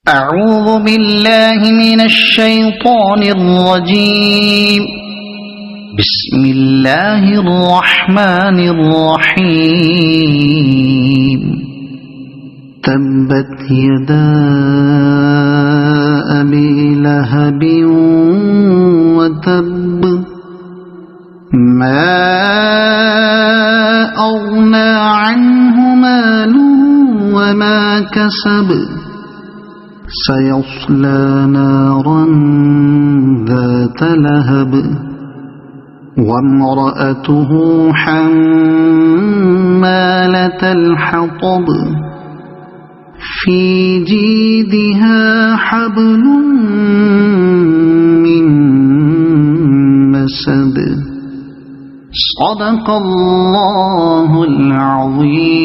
أعوذ بالله من الشيطان الرجيم. بسم الله الرحمن الرحيم. تبت يدا أبي لهب وتب ما أغنى عنه ماله وما كسب سيصلى نارا ذات لهب وامرأته حمالة الحطب في جيدها حبل من مسد. صدق الله العظيم.